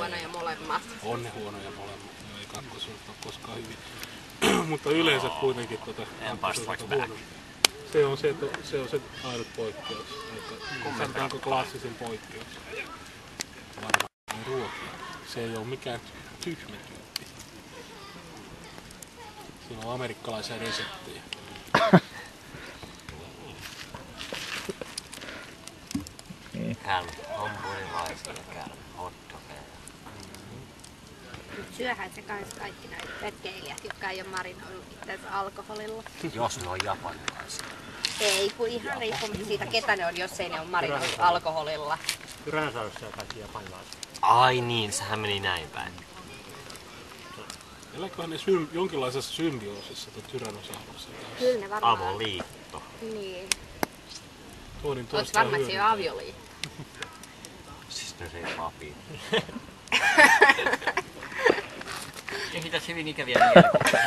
huonoja molemmat. On ne huonoja molemmat, ei kakkosuutta ole koskaan hyvin. Mutta yleensä kuitenkin huono. Se on se ainut poikkeus. Sanotaanko klassisin poikkeus. Varmaan ruokia. Se ei ole mikään tyhmä tyyppi. Siinä on amerikkalaisia reseptejä. Kärm, hampurilaisia kärm, hotdogeja. Syöhän se kans kaikki näitä retkeilijät, jotka ei ole marinoinut itseänsä alkoholilla. Jos ne on japanilaisia. Ei, kun ihan riippumatta siitä, ketä ne on, jos ei ne ole marinoinut alkoholilla. Tyrannosauruksia kaikki japanilaisia. Ai niin, sehän meni näin päin. Eläköhän ne jonkinlaisessa symbioosissa tuon Tyrannosauruksen kanssa? Kyllä ne varmaan. Avoliitto. Niin. Toinen Oletko varma, että se on avioliitto? Siis ne se papi. Kehitäs hyvin ikäviä mielikuvia.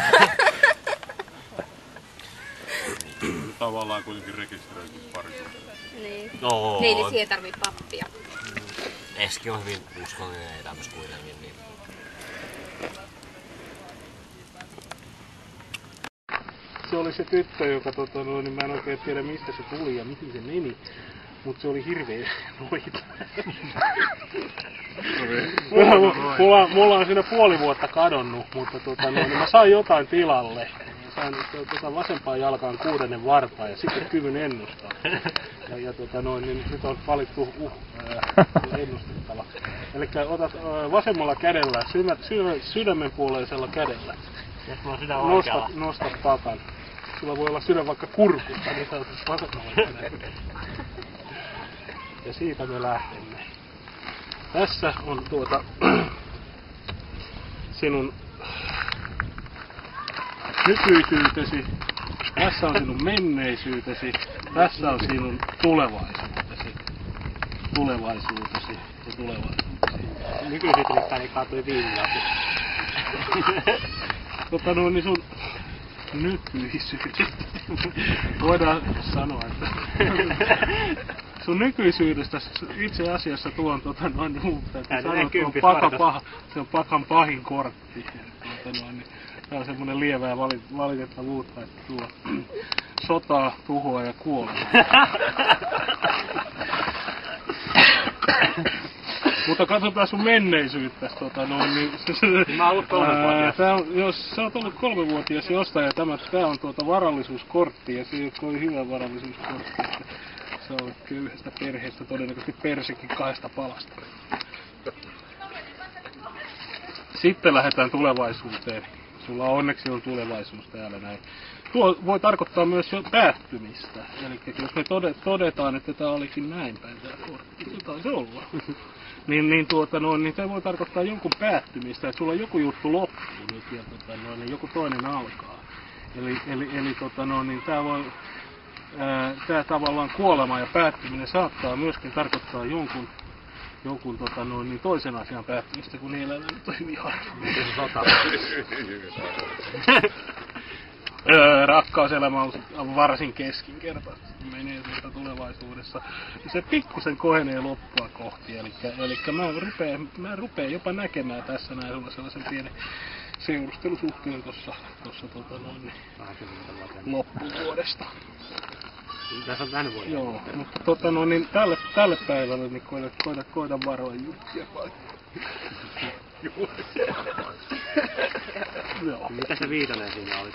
Tavallaan kuitenkin rekisteröity parisuhde. Niin. No. Niin siihen tarvii pappia. Eski on hyvin uskollinen elämässä kuitenkin. Niin. Se oli se tyttö, joka niin mä en oikein tiedä mistä se tuli ja mihin se meni. Mut se oli hirveä noita. Mulla on siinä puoli vuotta kadonnut, mutta niin mä sain jotain tilalle. Sain vasempaan jalkaan 6. vartaan ja sitten kyvyn ennustaa. Niin nyt on valittu ennustettava. Elikkä otat vasemmalla kädellä, sydämen puoleisella kädellä. Nostat pakan. Sulla voi olla sydän vaikka kurkussa, niin sä otat vasemmalla kädellä. Ja siitä me lähdemme. Tässä on sinun nykyisyytesi, tässä on sinun menneisyytesi, tässä on sinun tulevaisuutesi. Nykyisyyteni kaatui viinilappu. Niin sun nykyisyydestä. Voidaan sanoa, että sun nykyisyydestä itse asiassa tuon se on pakan pahin kortti. Tää on semmonen lievää valitettavuutta, että tuo sotaa, tuhoa ja kuolemaa. Mutta katsotaan sun menneisyyttä. Mä oon ollut 3-vuotias. Jos sä oot ollut 3-vuotias jostain ja tää on varallisuuskortti ja se ei ole hyvä varallisuuskortti. Sä olet köyhästä perheestä, todennäköisesti persekin 2 palasta. Sitten lähdetään tulevaisuuteen. Sulla onneksi on tulevaisuus täällä näin. Tuo voi tarkoittaa myös jo päättymistä. Eli jos me todetaan, että tää olikin näin päin tää kortti, se taisi olla. niin se voi tarkoittaa jonkun päättymistä, että sulla on joku juttu loppuu nyt ja joku toinen alkaa. Eli tää voi tää tavallaan kuolema ja päättyminen saattaa myöskin tarkoittaa jonkun toisen asian päättymistä, kun niillä nyt on hyvin harvoin. Rakkauselämä on varsin keskinkertaista. Menee sieltä tulevaisuudessa. Se pikkusen kohenee loppua kohti. Eli mä rupeen jopa näkemään tässä näin sellaisen pienen seurustelusuhteen tuossa loppuvuodesta. Tässä on tänne vuodesta. Joo, mutta tälle päivälle niin koida varoa juttia paljon. Joo. Mitä se viitonen siinä oli?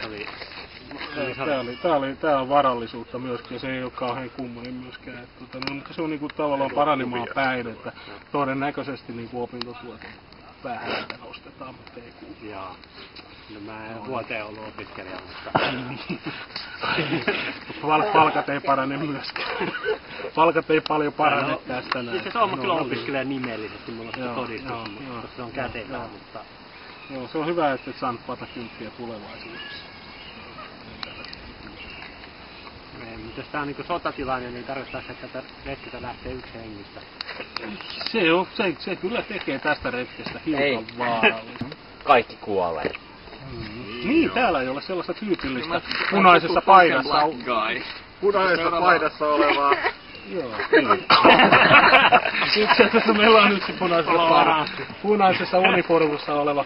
Tää on varallisuutta myöskin ja se ei ole kauhean kummonen myöskään. Mutta se on niinku tavallaan paranemaan päin, että todennäköisesti niinku opintotuot vähän sitä nostetaan, mutta ei kuulu. Joo. No mä en vuoteen ollut opiskelija, mutta palkat ei parane myöskään. Palkat ei paljon parane tästä näin. Itse asiassa kyllä opiskelija nimellisesti, mulla on sitä todistus, koska se on kätevää, mutta joo, se on hyvä, että et saanut patakymppiä tulevaisuudessa. Mutta jos tää on niinku sotatilanne, niin tarkoittaa, että tätä retkestä lähtee yksi hengistä. Se kyllä tekee tästä retkestä hiukan vaarallista. Kaikki kuolee. Niin, täällä ei ole sellaista tyypillistä punaisessa paidassa Punaisessa paidassa olevaa Joo. Itse asiassa meillä on yksi punaisessa uniformussa oleva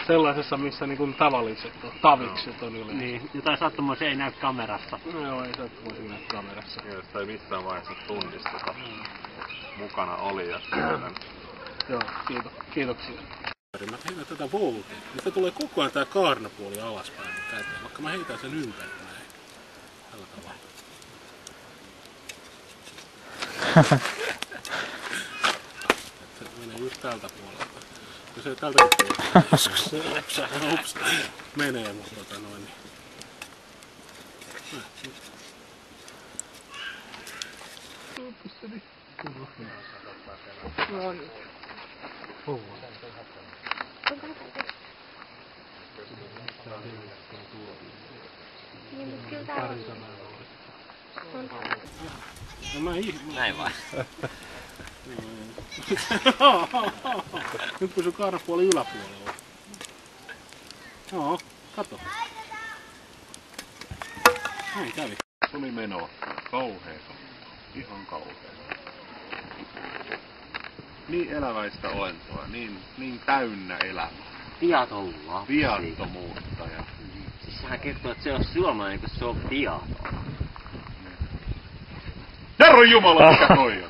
sellaisessa, missä niin tavalliset tavikset on yleensä. Niin, jotain sattumoisia ei näy kamerassa. Joo, ei sattumoisia näy kamerassa. Sitä ei missään vaiheessa tunnisteta. Mukana oli ja Joo, kiitoksia. Mä heitän tätä voltia. Nyt tulee koko ajan tää kaarnapuoli alaspäin mun käteen, vaikka mä heitän sen ympäri näin. Tällä tavalla. Se menee just tältä puolelta. Jos ei tältäkin puolelta. Ups. Menee, mutta noin. Niin, mutta kyllä täällä on täällä. No mä Näin vai? Nyt pysyy kaarnapuoli yläpuolella. Joo, kato. Näin kävi. tuli menoa. Kauheeta. Ihan kauheeta. Niin eläväistä olentoa, niin täynnä elämää. Viaton lapsi. Viattomuutta ja... Siis sehän kertoo, että se on suomalainen, kun se on viaton. Herran Jumala, mikä toi on?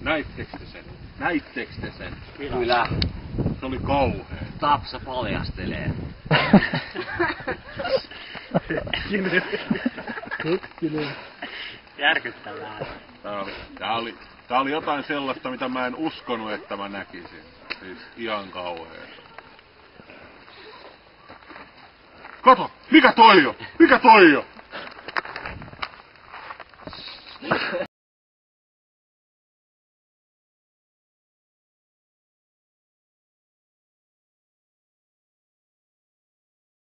Näittekö te sen? Näittekö te sen? Kyllä. Se oli kauhea. Tapsa paljastelee. Järkyttävää. Tää oli jotain sellaista, mitä mä en uskonut, että mä näkisin. Siis ihan kauhea. Kato! Mikä toi on? Mikä toi on?